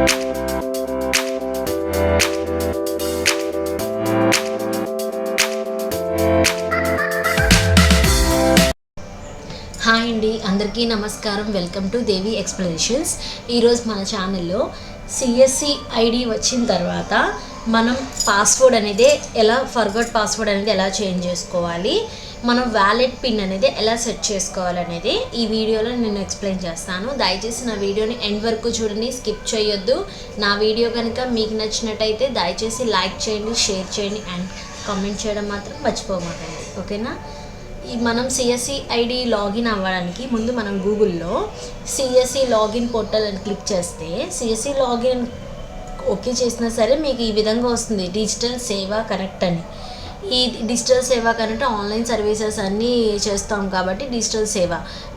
Hi అండి, అందరికీ నమస్కారం. Welcome to Devi explanations. ఈరోజు మన ఛానల్లో సిఎస్సి ఐడి వచ్చిన తర్వాత మనం పాస్వర్డ్ అనేది ఫర్గట్ పాస్వర్డ్ అనేది ఎలా చేంజ్ చేసుకోవాలి, మనం వ్యాలెట్ పిన్ అనేది ఎలా సెట్ చేసుకోవాలనేది ఈ వీడియోలో నేను ఎక్స్ప్లెయిన్ చేస్తాను. దయచేసి నా వీడియోని ఎండ్ వరకు చూడండి, స్కిప్ చేయొద్దు. నా వీడియో కనుక మీకు నచ్చినట్టయితే దయచేసి లైక్ చేయండి, షేర్ చేయండి అండ్ కామెంట్ చేయడం మాత్రం మర్చిపోమాకండి, ఓకేనా? మనం సిఎస్సి ఐడి లాగిన్ అవ్వడానికి ముందు మనం గూగుల్లో సిఎస్సి లాగిన్ పోర్టల్ అని క్లిక్ చేస్తే సిఎస్సి లాగిన్ ఓకే చేసినా సరే మీకు ఈ విధంగా వస్తుంది, డిజిటల్ సేవా కనెక్ట్ అని. ఈ డిజిటల్ సేవా కనెక్ట్ ఆన్లైన్ సర్వీసెస్ అన్నీ చేస్తాం కాబట్టి డిజిటల్ సేవ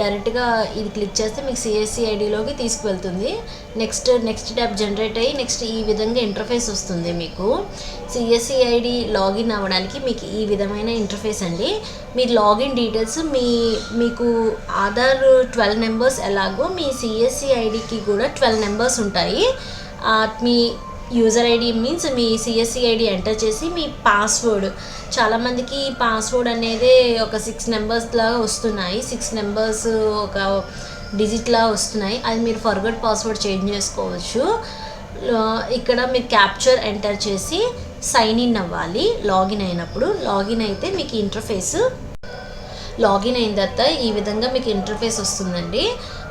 డైరెక్ట్గా ఇది క్లిక్ చేస్తే మీకు సిఎస్సి ఐడిలోకి తీసుకువెళ్తుంది. నెక్స్ట్ ట్యాబ్ జనరేట్ అయ్యి నెక్స్ట్ ఈ విధంగా ఇంటర్ఫేస్ వస్తుంది. మీకు సిఎస్సి ఐడి లాగిన్ అవ్వడానికి మీకు ఈ విధమైన ఇంటర్ఫేస్ అండి. మీ లాగిన్ డీటెయిల్స్ మీకు ఆధార్ 12 నెంబర్స్ ఎలాగో మీ సిఎస్సి ఐడికి కూడా 12 నెంబర్స్ ఉంటాయి. మీ యూజర్ ఐడి మీన్స్ మీ సిఎస్సి ఐడి ఎంటర్ చేసి మీ పాస్వర్డ్, చాలామందికి పాస్వర్డ్ అనేది ఒక 6 నెంబర్స్ లాగా వస్తున్నాయి, 6 నెంబర్స్ ఒక డిజిట్లా వస్తున్నాయి. అది మీరు ఫర్గట్ పాస్వర్డ్ చేంజ్ చేసుకోవచ్చు. ఇక్కడ మీరు క్యాప్చర్ ఎంటర్ చేసి సైన్ ఇన్ అవ్వాలి. లాగిన్ అయినప్పుడు లాగిన్ అయితే మీకు ఇంటర్ఫేస్ లాగిన్ అయిన తర్వాత ఈ విధంగా మీకు ఇంటర్ఫేస్ వస్తుందండి.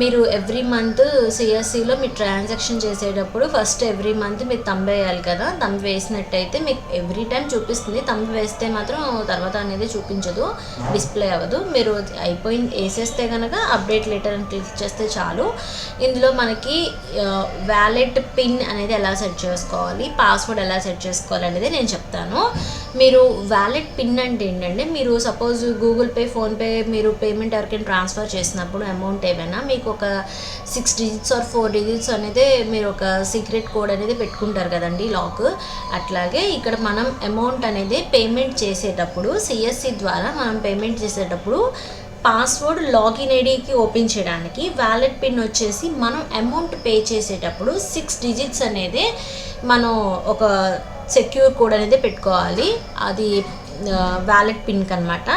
మీరు ఎవ్రీ మంత్ సిఎస్సిలో మీరు ట్రాన్సాక్షన్ చేసేటప్పుడు ఫస్ట్ ఎవ్రీ మంత్ మీరు థంబ్ వేయాలి కదా, థంబ్ వేసినట్టయితే మీకు ఎవ్రీ టైం చూపిస్తుంది. థంబ్ వేస్తే మాత్రం తర్వాత అనేది చూపించదు, డిస్ప్లే అవ్వదు. మీరు వేసేస్తే కనుక అప్డేట్ లెటర్ అని క్లిక్ చేస్తే చాలు. ఇందులో మనకి వ్యాలెట్ పిన్ అనేది ఎలా సెట్ చేసుకోవాలి, పాస్వర్డ్ ఎలా సెట్ చేసుకోవాలి అనేది నేను చెప్తాను. మీరు వ్యాలెట్ పిన్ అంటే ఏంటంటే, మీరు సపోజ్ గూగుల్ పే, ఫోన్పే మీరు పేమెంట్ ఎవరికైనా ట్రాన్స్ఫర్ చేసినప్పుడు అమౌంట్ ఏమైనా మీకు ఒక 6 డిజిట్స్ ఆర్ 4 డిజిట్స్ అనేది మీరు ఒక సీక్రెట్ కోడ్ అనేది పెట్టుకుంటారు కదండి, లాక్. అట్లాగే ఇక్కడ మనం అమౌంట్ అనేది పేమెంట్ చేసేటప్పుడు సిఎస్సి ద్వారా మనం పేమెంట్ చేసేటప్పుడు పాస్వర్డ్ లాగిన్ ఐడికి ఓపెన్ చేయడానికి, వ్యాలెట్ పిన్ వచ్చేసి మనం అమౌంట్ పే చేసేటప్పుడు 6 డిజిట్స్ అనేది మనం ఒక సెక్యూర్ కోడ్ అనేది పెట్టుకోవాలి. అది వ్యాలెట్ పిన్కి అనమాట.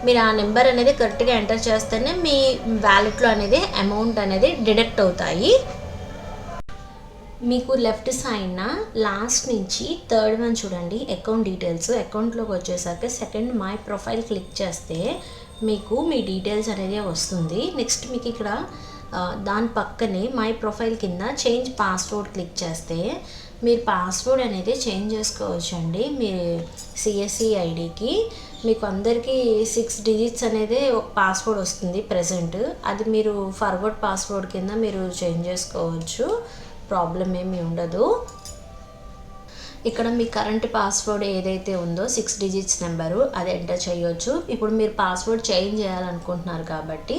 మీరు ఆ నెంబర్ అనేది కరెక్ట్గా ఎంటర్ చేస్తేనే మీ వ్యాలెట్లో అనేది అమౌంట్ అనేది డిడక్ట్ అవుతాయి. మీకు లెఫ్ట్ సైడ్న లాస్ట్ నుంచి 3rd వన్ చూడండి, అకౌంట్ డీటెయిల్స్. అకౌంట్లోకి వచ్చేసరికి సెకండ్ మై ప్రొఫైల్ క్లిక్ చేస్తే మీకు మీ డీటెయిల్స్ అనేది వస్తుంది. నెక్స్ట్ మీకు ఇక్కడ దాని పక్కనే మై ప్రొఫైల్ కింద చేంజ్ పాస్వర్డ్ క్లిక్ చేస్తే మీరు పాస్వర్డ్ అనేది చేంజ్ చేసుకోవచ్చు అండి. మీ సిఎస్సి ఐడికి మీకు అందరికీ 6 డిజిట్స్ అనేది ఒక పాస్వర్డ్ వస్తుంది ప్రజెంట్. అది మీరు ఫర్గట్ పాస్వర్డ్ కింద మీరు చేంజ్ చేసుకోవచ్చు, ప్రాబ్లం ఏమీ ఉండదు. ఇక్కడ మీ కరెంట్ పాస్వర్డ్ ఏదైతే ఉందో 6 డిజిట్స్ నెంబరు అది ఎంటర్ చేయొచ్చు. ఇప్పుడు మీరు పాస్వర్డ్ చేంజ్ చేయాలనుకుంటున్నారు కాబట్టి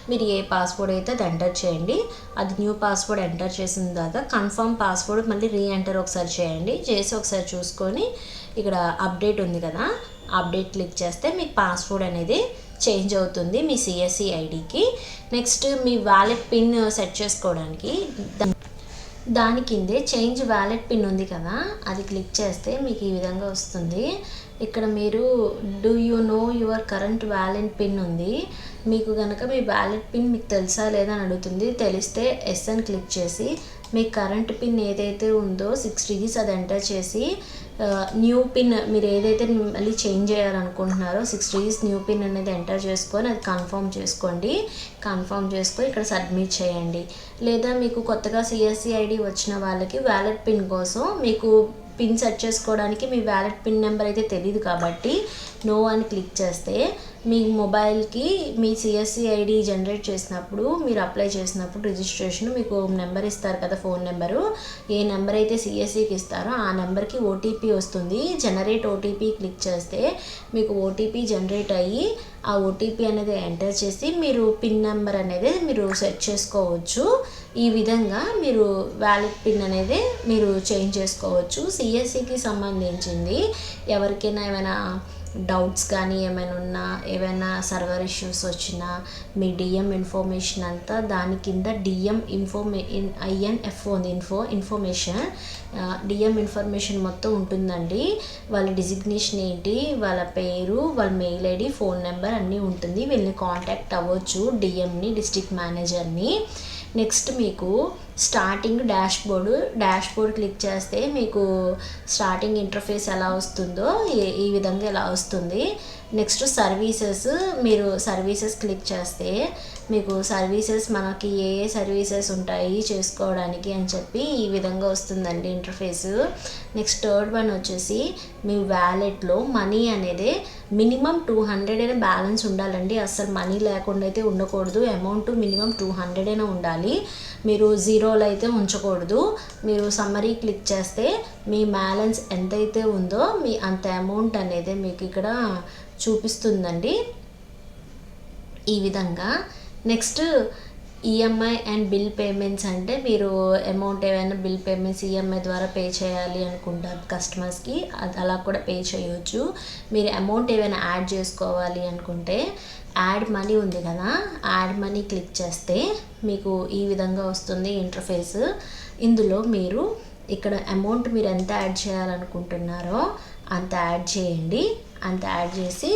మీరు ఏ పాస్వర్డ్ అయితే అది ఎంటర్ చేయండి. అది న్యూ పాస్వర్డ్ ఎంటర్ చేసిన తర్వాత కన్ఫర్మ్ పాస్వర్డ్ మళ్ళీ రీఎంటర్ ఒకసారి చేయండి. చేసి ఒకసారి చూసుకొని ఇక్కడ అప్డేట్ ఉంది కదా, అప్డేట్ క్లిక్ చేస్తే మీ పాస్వర్డ్ అనేది చేంజ్ అవుతుంది మీ సిఎస్సి ఐడికి. నెక్స్ట్ మీ వ్యాలెట్ పిన్ సెట్ చేసుకోవడానికి దాని కిందే చేంజ్ వ్యాలెట్ పిన్ ఉంది కదా, అది క్లిక్ చేస్తే మీకు ఈ విధంగా వస్తుంది. ఇక్కడ మీరు do you know your current wallet pin ఉంది. మీకు కనుక మీ వ్యాలెట్ పిన్ మీకు తెలుసా లేదా అని అడుగుతుంది. తెలిస్తే ఎస్ అని క్లిక్ చేసి మీ కరెంట్ పిన్ ఏదైతే ఉందో 6 డిజిట్స్ అది ఎంటర్ చేసి న్యూ పిన్ మీరు ఏదైతే మళ్ళీ చేంజ్ చేయాలనుకుంటున్నారో 6 డిజిట్స్ న్యూ పిన్ అనేది ఎంటర్ చేసుకొని అది కన్ఫర్మ్ చేసుకోండి. కన్ఫర్మ్ చేసుకొని ఇక్కడ సబ్మిట్ చేయండి. లేదా మీకు కొత్తగా సిఎస్సి ఐడి వచ్చిన వాళ్ళకి వ్యాలెట్ పిన్ కోసం మీకు పిన్ సెట్ చేసుకోవడానికి మీ వ్యాలెట్ పిన్ నెంబర్ అయితే తెలియదు కాబట్టి నో అని క్లిక్ చేస్తే మీ మొబైల్కి మీ సిఎస్సి ఐడి జనరేట్ చేసినప్పుడు మీరు అప్లై చేసినప్పుడు రిజిస్ట్రేషన్ మీకు నెంబర్ ఇస్తారు కదా, ఫోన్ నెంబరు. ఏ నెంబర్ అయితే సిఎస్సికి ఇస్తారో ఆ నెంబర్కి ఓటీపీ వస్తుంది. జనరేట్ ఓటీపీ క్లిక్ చేస్తే మీకు ఓటీపీ జనరేట్ అయ్యి ఆ ఓటీపీ అనేది ఎంటర్ చేసి మీరు పిన్ నెంబర్ అనేది మీరు సెట్ చేసుకోవచ్చు. ఈ విధంగా మీరు వ్యాలెట్ పిన్ అనేది మీరు చేంజ్ చేసుకోవచ్చు. సిఎస్సికి సంబంధించింది ఎవరికైనా ఏమైనా డౌట్స్ కానీ ఏమైనా ఉన్నా, ఏమైనా సర్వర్ ఇష్యూస్ వచ్చినా, మీ డిఎం ఇన్ఫర్మేషన్ అంతా దాని కింద డిఎం ఐఎన్ఎఫ్ఓ ఉంది, ఇన్ఫర్మేషన్ డిఎం ఇన్ఫర్మేషన్ మొత్తం ఉంటుందండి. వాళ్ళ డిజిగ్నేషన్ ఏంటి, వాళ్ళ పేరు, వాళ్ళ మెయిల్ ఐడి, ఫోన్ నెంబర్ అన్నీ ఉంటుంది. వీళ్ళని కాంటాక్ట్ అవ్వచ్చు, డిఎంని, డిస్ట్రిక్ట్ మేనేజర్ని. నెక్స్ట్ మీకు స్టార్టింగ్ డాష్బోర్డ్ క్లిక్ చేస్తే మీకు స్టార్టింగ్ ఇంటర్ఫేస్ ఎలా వస్తుందో ఈ విధంగా ఎలా వస్తుంది. నెక్స్ట్ మీరు సర్వీసెస్ క్లిక్ చేస్తే మీకు సర్వీసెస్ మనకి ఏ సర్వీసెస్ ఉంటాయి చేసుకోవడానికి అని చెప్పి ఈ విధంగా వస్తుందండి ఇంటర్ఫేస్. నెక్స్ట్ థర్డ్ వన్ వచ్చేసి మీ వ్యాలెట్లో మనీ అనేది మినిమం 200 అయినా బ్యాలెన్స్ ఉండాలండి. అస్సలు మనీ లేకుండా అయితే ఉండకూడదు. అమౌంట్ మినిమం 200 అయినా ఉండాలి. మీరు జీరోలో అయితే ఉంచకూడదు. మీరు సమ్మరీ క్లిక్ చేస్తే మీ బ్యాలెన్స్ ఎంతైతే ఉందో అంత అమౌంట్ అనేది మీకు ఇక్కడ చూపిస్తుందండి ఈ విధంగా. Next EMI and bill payments అంటే మీరు అమౌంట్ ఏమైనా బిల్ పేమెంట్స్ ఈఎంఐ ద్వారా పే చేయాలి అనుకుంటారు కస్టమర్స్కి, అలా కూడా పే చేయవచ్చు. మీరు అమౌంట్ ఏమైనా యాడ్ చేసుకోవాలి అనుకుంటే యాడ్ మనీ ఉంది కదా, యాడ్ మనీ క్లిక్ చేస్తే మీకు ఈ విధంగా వస్తుంది ఇంటర్ఫేస్. ఇందులో మీరు ఇక్కడ అమౌంట్ మీరు ఎంత యాడ్ చేయాలనుకుంటున్నారో అంత యాడ్ చేయండి. అంత యాడ్ చేసి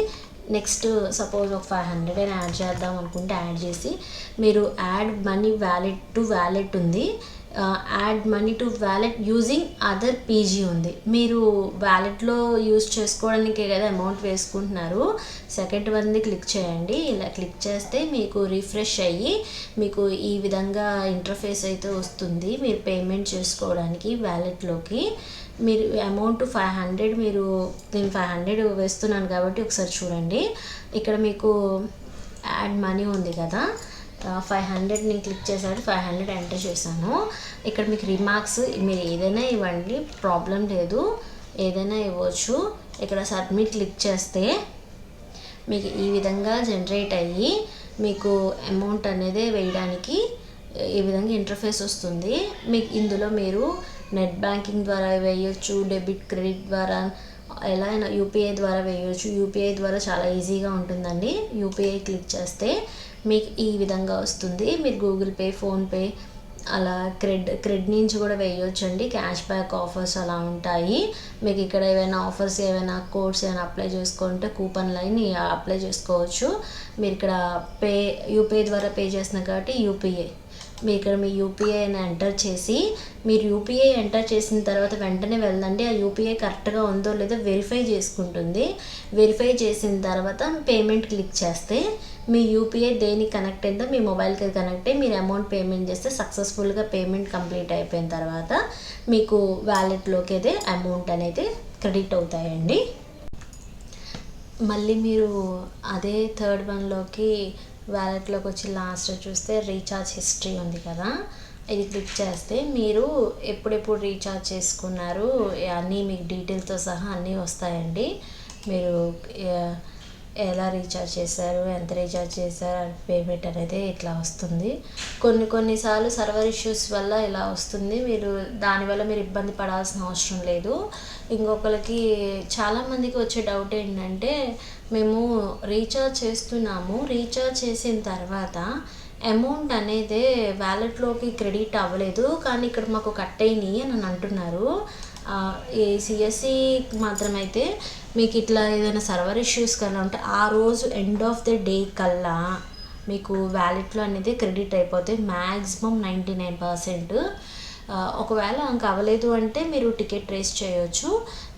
నెక్స్ట్ సపోజ్ ఒక 500 అయినా యాడ్ చేద్దాం అనుకుంటే యాడ్ చేసి మీరు యాడ్ మనీ వ్యాలెట్ ఉంది, add money to wallet using other PG ఉంది. మీరు వ్యాలెట్లో యూజ్ చేసుకోవడానికే కదా అమౌంట్ వేసుకుంటున్నారు. సెకండ్ వన్ది క్లిక్ చేయండి. ఇలా క్లిక్ చేస్తే మీకు రిఫ్రెష్ అయ్యి మీకు ఈ విధంగా ఇంటర్ఫేస్ అయితే వస్తుంది మీరు పేమెంట్ చేసుకోవడానికి వ్యాలెట్లోకి. మీరు అమౌంట్ 500 నేను 500 వేస్తున్నాను కాబట్టి ఒకసారి చూడండి. ఇక్కడ మీకు యాడ్ మనీ ఉంది కదా, 500 నేను క్లిక్ చేశాను, 500 ఎంటర్ చేశాను. ఇక్కడ మీకు రిమార్క్స్ మీరు ఏదైనా ఇవ్వండి, ప్రాబ్లం లేదు, ఏదైనా ఇవ్వచ్చు. ఇక్కడ సబ్మిట్ క్లిక్ చేస్తే మీకు ఈ విధంగా జనరేట్ అయ్యి మీకు అమౌంట్ అనేది వేయడానికి ఈ విధంగా ఇంటర్ఫేస్ వస్తుంది. మీకు ఇందులో మీరు నెట్ బ్యాంకింగ్ ద్వారా వేయవచ్చు, డెబిట్ క్రెడిట్ ద్వారా, ఎలా అయినా యూపీఐ ద్వారా వేయవచ్చు. యూపీఐ ద్వారా చాలా ఈజీగా ఉంటుందండి. యూపీఐ క్లిక్ చేస్తే మీకు ఈ విధంగా వస్తుంది. మీరు గూగుల్ పే, ఫోన్పే అలా క్రెడిట్ నుంచి కూడా వేయవచ్చు అండి. క్యాష్ బ్యాక్ ఆఫర్స్ అలా ఉంటాయి. మీకు ఇక్కడ ఏమైనా ఆఫర్స్ ఏమైనా కోడ్స్ ఏమైనా అప్లై చేసుకుంటే కూపన్ లైన్ అప్లై చేసుకోవచ్చు. మీరు ఇక్కడ యూపీఐ ద్వారా పే చేస్తున్నారు కాబట్టి యూపీఐ మీ ఇక్కడ మీ యూపీఐని ఎంటర్ చేసి మీరు యూపీఐ ఎంటర్ చేసిన తర్వాత వెంటనే వెళ్ళండి. ఆ యూపీఐ కరెక్ట్గా ఉందో లేదో వెరిఫై చేసుకుంటుంది. వెరిఫై చేసిన తర్వాత పేమెంట్ క్లిక్ చేస్తే మీ యూపీఐ దేనికి కనెక్ట్ అయిందో మీ మొబైల్కి కనెక్ట్ అయ్యి మీరు అమౌంట్ పేమెంట్ చేస్తే సక్సెస్ఫుల్గా పేమెంట్ కంప్లీట్ అయిపోయిన తర్వాత మీకు వ్యాలెట్లోకి అయితే అమౌంట్ అనేది క్రెడిట్ అవుతాయండి. మళ్ళీ మీరు అదే థర్డ్ వన్లోకి వ్యాలెట్లోకి వచ్చి లాస్ట్ చూస్తే రీఛార్జ్ హిస్టరీ ఉంది కదా, ఇది క్లిక్ చేస్తే మీరు ఎప్పుడెప్పుడు రీఛార్జ్ చేసుకున్నారు అన్నీ మీకు డీటెయిల్తో సహా అన్నీ వస్తాయండి. మీరు ఎలా రీఛార్జ్ చేశారు, ఎంత రీఛార్జ్ చేశారు, పేమెంట్ అనేది ఇట్లా వస్తుంది. కొన్నిసార్లు సర్వర్ ఇష్యూస్ వల్ల ఇలా వస్తుంది. దానివల్ల మీరు ఇబ్బంది పడాల్సిన అవసరం లేదు. ఇంకొకరికి చాలామందికి వచ్చే డౌట్ ఏంటంటే మేము రీఛార్జ్ చేస్తున్నాము, రీఛార్జ్ చేసిన తర్వాత అమౌంట్ అనేది వ్యాలెట్లోకి క్రెడిట్ అవ్వలేదు కానీ ఇక్కడ మాకు కట్ అయినాయి అని అంటున్నారు. ఈ సిఎస్సి మాత్రమైతే మీకు ఇట్లా ఏదైనా సర్వర్ ఇష్యూస్ కల్లా ఉంటే ఆ రోజు ఎండ్ ఆఫ్ ద డే కల్లా మీకు వ్యాలెట్లో అనేది క్రెడిట్ అయిపోతాయి మ్యాక్సిమం 99%. ఒకవేళ ఇంకా అవ్వలేదు అంటే మీరు టికెట్ రేస్ చేయొచ్చు.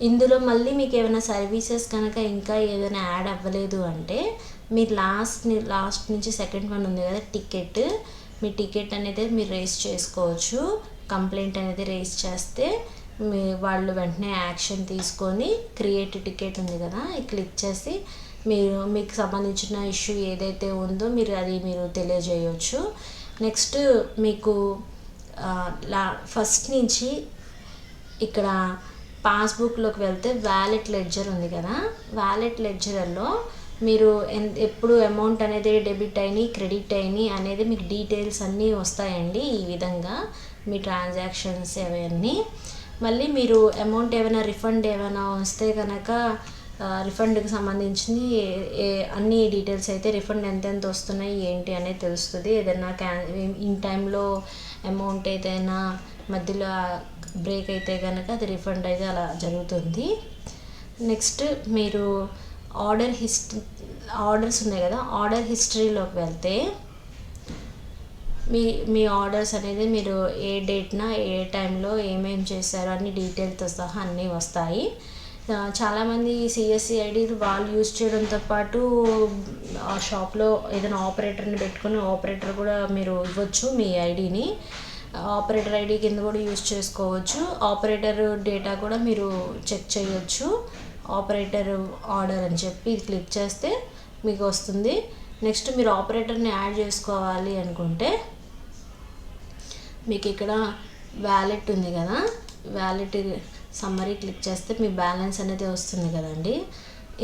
ఇందులో మళ్ళీ మీకు ఏమైనా సర్వీసెస్ కనుక ఇంకా ఏదైనా యాడ్ అవ్వలేదు అంటే మీరు లాస్ట్ నుంచి సెకండ్ వన్ ఉంది కదా టికెట్, మీ టికెట్ అనేది మీరు రేస్ చేసుకోవచ్చు. కంప్లైంట్ అనేది రేస్ చేస్తే వాళ్ళు వెంటనే యాక్షన్ తీసుకొని క్రియేట్ టికెట్ ఉంది కదా ఇది క్లిక్ చేసి మీకు సంబంధించిన ఇష్యూ ఏదైతే ఉందో మీరు తెలియజేయవచ్చు. నెక్స్ట్ మీకు ఫస్ట్ నుంచి ఇక్కడ పాస్బుక్లోకి వెళ్తే వ్యాలెట్ లెడ్జర్ ఉంది కదా, వ్యాలెట్ లెడ్జర్లో మీరు ఎప్పుడు అమౌంట్ అనేది డెబిట్ అయినాయి క్రెడిట్ అయినాయి అనేది మీకు డీటెయిల్స్ అన్నీ వస్తాయండి. ఈ విధంగా మీ ట్రాన్సాక్షన్స్ అవన్నీ మళ్ళీ మీరు అమౌంట్ ఏమైనా రిఫండ్ ఏమైనా వస్తే కనుక రిఫండ్కి సంబంధించింది అన్ని డీటెయిల్స్ అయితే రిఫండ్ ఎంత వస్తున్నాయి ఏంటి అనేది తెలుస్తుంది. ఏదైనా ఇన్ టైంలో అమౌంట్ ఏదైనా మధ్యలో బ్రేక్ అయితే కనుక అది రిఫండ్ అయితే అలా జరుగుతుంది. నెక్స్ట్ మీరు ఆర్డర్స్ ఉన్నాయి కదా, ఆర్డర్ హిస్టరీలోకి వెళ్తే మీ ఆర్డర్స్ అనేది మీరు ఏ డేట్న ఏ టైంలో ఏమేమి చేశారో అన్ని డీటెయిల్తో సహా అన్నీ వస్తాయి. చాలామంది సిఎస్సి ఐడి వాళ్ళు యూజ్ చేయడంతో పాటు ఆ షాప్లో ఏదైనా ఆపరేటర్ని పెట్టుకుని ఆపరేటర్ కూడా మీరు ఇవ్వచ్చు మీ ఐడిని. ఆపరేటర్ ఐడి కింద కూడా యూజ్ చేసుకోవచ్చు. ఆపరేటర్ డేటా కూడా మీరు చెక్ చేయొచ్చు. ఆపరేటర్ ఆర్డర్ అని చెప్పి క్లిక్ చేస్తే మీకు వస్తుంది. నెక్స్ట్ మీరు ఆపరేటర్ని యాడ్ చేసుకోవాలి అనుకుంటే మీకు ఇక్కడ వ్యాలెట్ ఉంది కదా, వ్యాలెట్ సమ్మరీ క్లిక్ చేస్తే మీ బ్యాలెన్స్ అనేది వస్తుంది కదండి.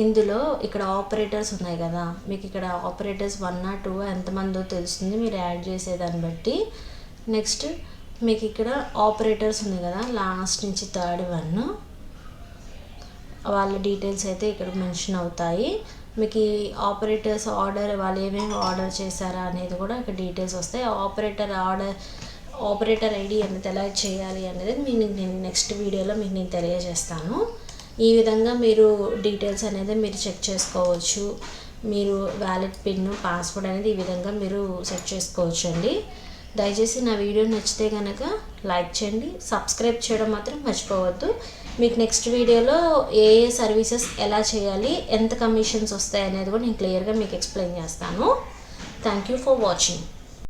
ఇందులో ఇక్కడ ఆపరేటర్స్ ఉన్నాయి కదా, మీకు ఇక్కడ ఆపరేటర్స్ 1 or 2 ఎంతమందో తెలుస్తుంది మీరు యాడ్ చేసేదాన్ని బట్టి. నెక్స్ట్ మీకు ఇక్కడ ఆపరేటర్స్ ఉంది కదా, లాస్ట్ నుంచి 3rd one వాళ్ళ డీటెయిల్స్ అయితే ఇక్కడ మెన్షన్ అవుతాయి. మీకు ఈ ఆపరేటర్స్ ఆర్డర్ వాళ్ళు ఏమేమి ఆర్డర్ చేశారా అనేది కూడా ఇక్కడ డీటెయిల్స్ వస్తాయి. ఆపరేటర్ ఐడి అనేది ఎలా చేయాలి అనేది నేను నెక్స్ట్ వీడియోలో మీకు నేను తెలియజేస్తాను. ఈ విధంగా మీరు డీటెయిల్స్ అనేది మీరు చెక్ చేసుకోవచ్చు. మీరు వ్యాలెట్ పిన్ పాస్వర్డ్ అనేది ఈ విధంగా మీరు సెట్ చేసుకోవచ్చు అండి. దయచేసి నా వీడియో నచ్చితే కనుక లైక్ చేయండి, సబ్స్క్రైబ్ చేయడం మాత్రం మర్చిపోవద్దు. మీకు నెక్స్ట్ వీడియోలో ఏ సర్వీసెస్ ఎలా చేయాలి, ఎంత కమిషన్స్ వస్తాయి అనేది కూడా నేను క్లియర్గా మీకు ఎక్స్ప్లెయిన్ చేస్తాను. Thank you for watching.